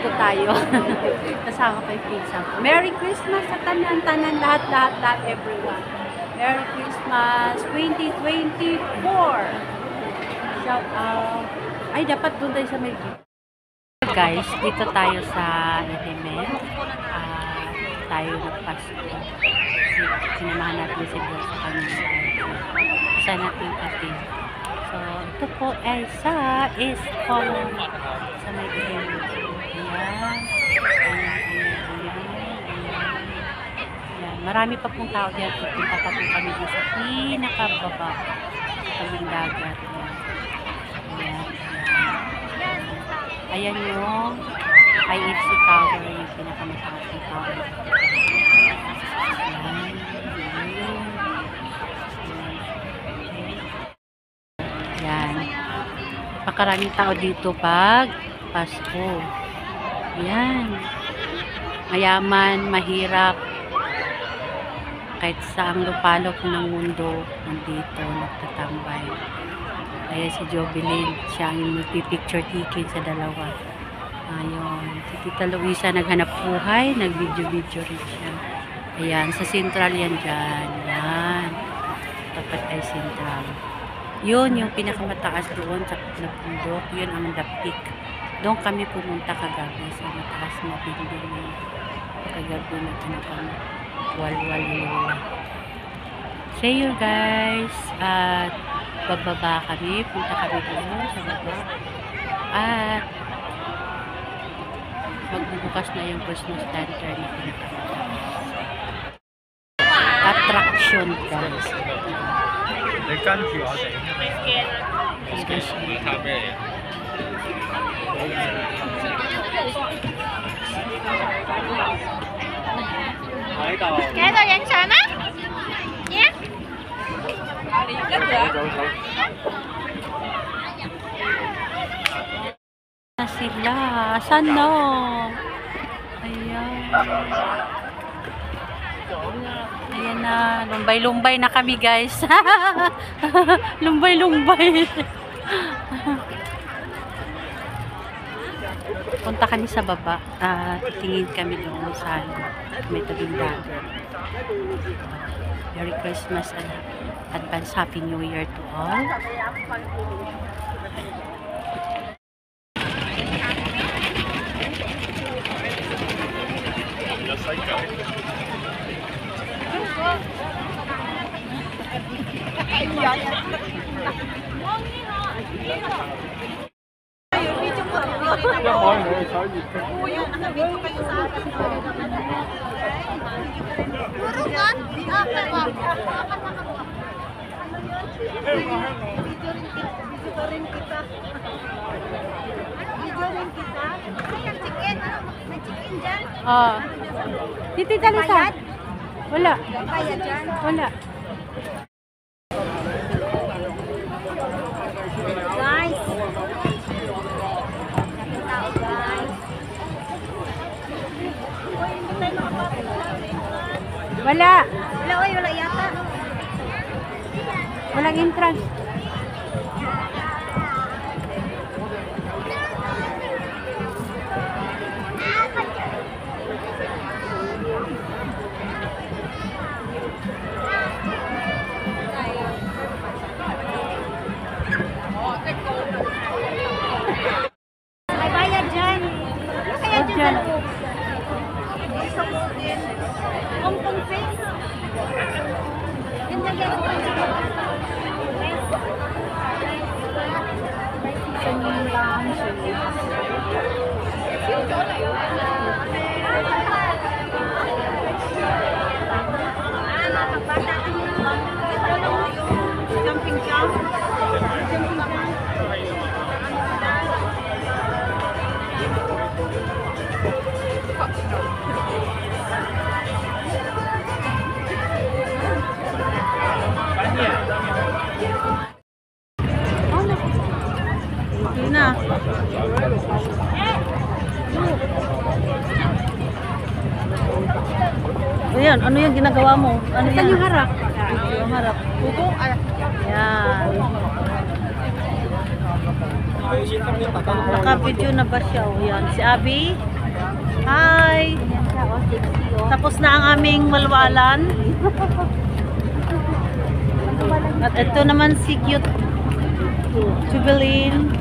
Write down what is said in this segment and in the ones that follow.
nandito tayo. Kasama ko yung pinsan ko. Merry Christmas sa tanan-tanan, lahat, everyone. Merry Christmas 2024! Shout out. Ay, dapat doon tayo sa may guys, dito tayo sa Element. Tayo nagpasko. Sinamahan natin si Bill sa kanyang isa natin atin. So, ito po ay sa Espon. Sa may Element. Ayan. Marami pa pong tao diyan. Pupunta pa po kami dito sa pinakababa. Sa tabing dagat. Ayan yung IFC Tower, yung pinakamataas na tower. Ayan. Pakaraming tao dito pag Pasko. Ayan. Mayaman, mahirap. Kahit saang lupalok ng mundo, nandito, nagtatambay. Ayan si Jovelyn, siya ang magpipicture ticket sa dalawa. Ayun, si Tita Luisa naghanap buhay, nag-video-video rin siya. Ayan, sa Central yan dyan. Ayan, tapat ay Central. Yun, yung pinakamataas doon sa bundok, yun ang The Peak. Doon kami pumunta kagabi sa mataas na building na kagabi na tinapang walwal. See you guys at bababa kami, punta kami doon sa baba at magbubukas na yung Christmas lantern na pinakamataas. Attraction guys. Kaya yan sana? Yeah? Na sila. Asan no? Ayan. Ayan na. Lumbay-lumbay na kami guys. Lumbay-lumbay. Punta kami sa baba. Tingin kami doon sa may tabing dagat. Merry Christmas and advance Happy New Year to all. Titi Talisa. Wala. Wala. Guys. Wala. Wala yata. Walang entrance. May bayad dyan. Kaya dyan sa loob. Hong Kong face. Yun na yan. Jumping jump. Na. Ayan, ano yung ginagawa mo? Ano yan? Yung harap. Yung harap. Puto? Ayan. Naka-video na ba siya? O yan. Si Abby. Hi! Tapos na ang aming walwalan. At ito naman si cute Jubilin.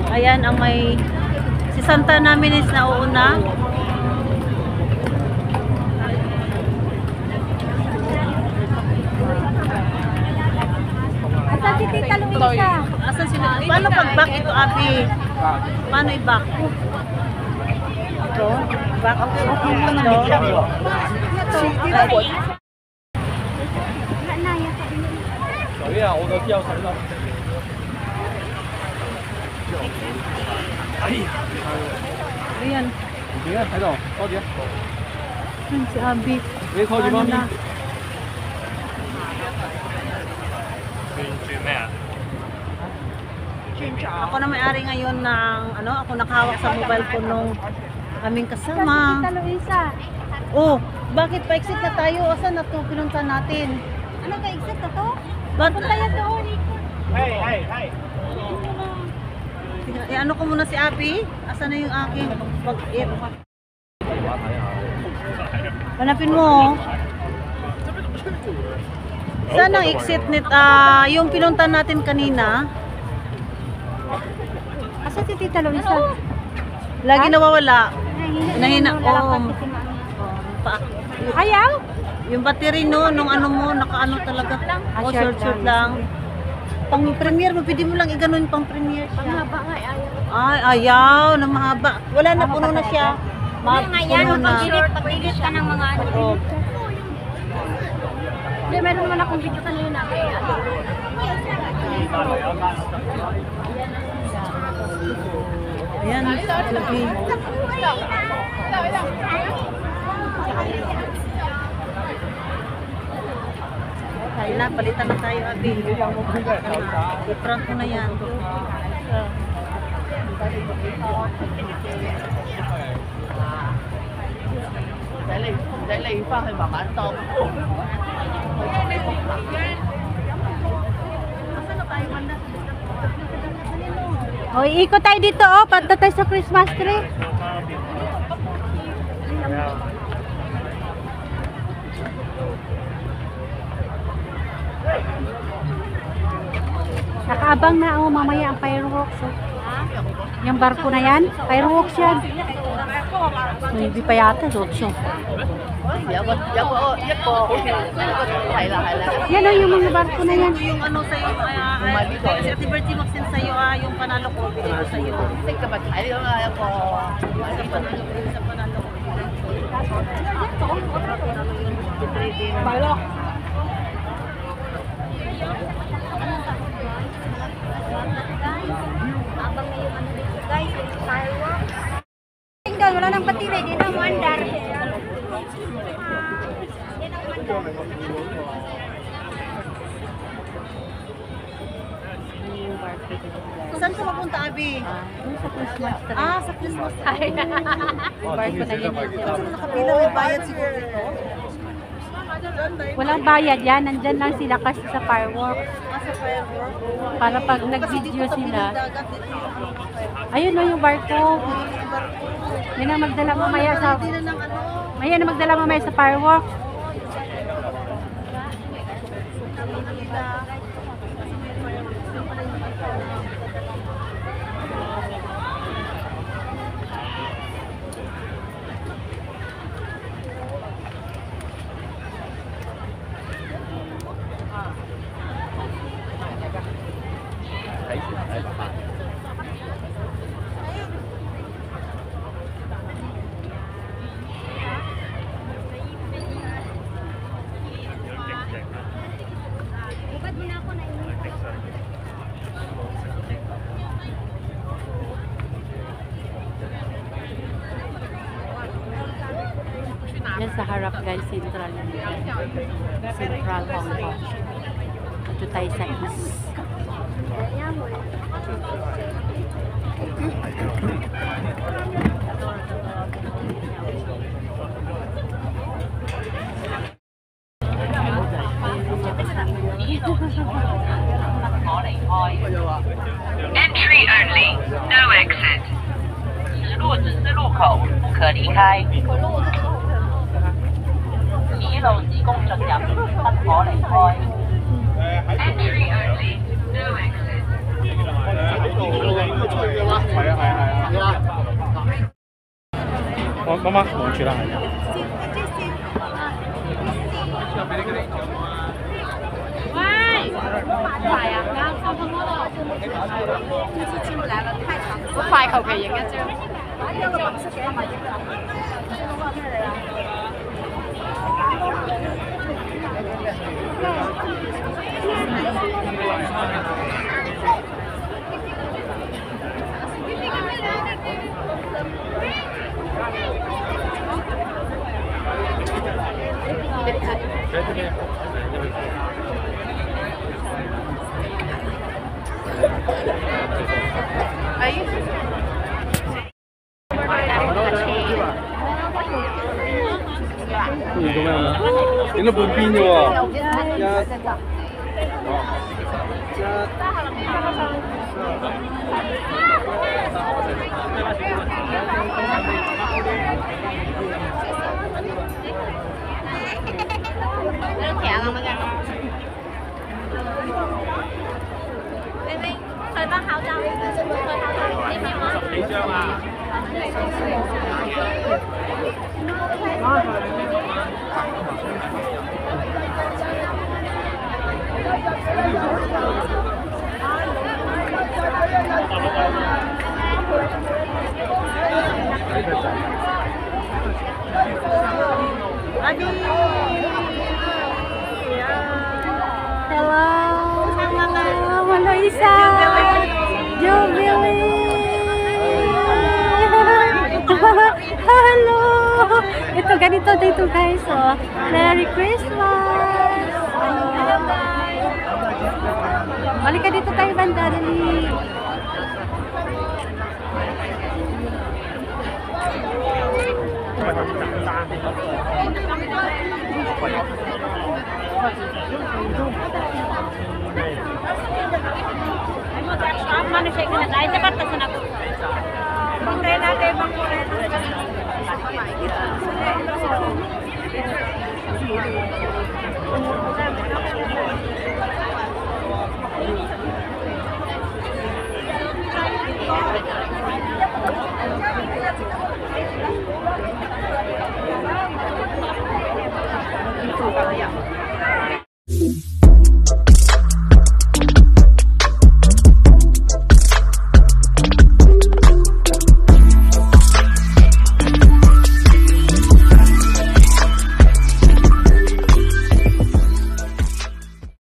Ayan ang may si Santa namin is nauuna. Asan si Tita Luisa? Asan sila? Paano pag-back ito, Abby? Paano i-back? Ito? Back? Okay muna ito. Ayan. Ayan si Abby. Paano na? Ako na may-ari ngayon ng ako nakahawak sa mobile phone nung aming kasama. Tita Luisa. Oh, bakit pa-exit na tayo? Asan na to pinunta natin? Ano ka exit na to? Punta yan doon. Hey. Ano ko muna si Abby? Asan na yung aking pag-ip? Hanapin mo. Saan ang exit nit? Yung pinunta natin kanina. Asan si Tita Luisa? Lagi nawawala. Nahina. Ayaw? Yung battery no, nung ano mo, nakaano talaga. Oh, short lang. Pang premiere mo, pwede mo lang i-ganon pang premiere siya. Mahaba nga ayaw. Ay, ayaw na mahaba. Wala na, puno na siya. Puno na. Pag-delete ka ng mga ano. Oh. Hindi, meron naman akong video kanina. Ayan, Abby. Ayun na, palitan na tayo, Abby. I-front mo na yan. O, ikot tayo dito, punta tayo sa Christmas tree. Nakaabang na mamaya ang fireworks. Yung barko na yan, fireworks yan. Hindi pa yata, Dotso. Yan o, yung mga barko na yan. Yung ano sa'yo, si Ate Bertie Maxine sa'yo, yung panalo ko, bigay ko sa'yo. Sa panalo ko. Balok. Abang na yung ano dito guys, yung fireworks. Tingnan, wala nang battery, di na mandar. Saan ka mapunta, Abby? Sa Christmas tree. Sa Christmas tree. Barko na yan. Saan nakapila, may bayad siguro ito? Walang bayad yan, nandyan lang sila kasi sa fireworks. Sa firework. Para pag nag-video sila. Dagat dito yung firework. Ayun no, yung barko. Yan ang magdala mamaya sa... Hindi na ng ano. Ayan ang magdala mamaya sa fireworks. Yan sa harap guys, Central Hong Kong. Ito tayo sa east. Entry only. 口不可離開。此路只供進入，不可離開。媽媽望住啦，快啊！啱收工嗰度，進唔來了，太長。好快，求其影一張。影到咩啊？影到半邊啫喎，佢班口罩，幾張啊？Hello, Isa. Jubilee. Hello. Ito, ganito dito guys. Oh. Merry Christmas. Balik ka dito tayo, banda. Dali. Mana siya kinakain? Dapat na sa naku. Bangkay natin, bangkay natin.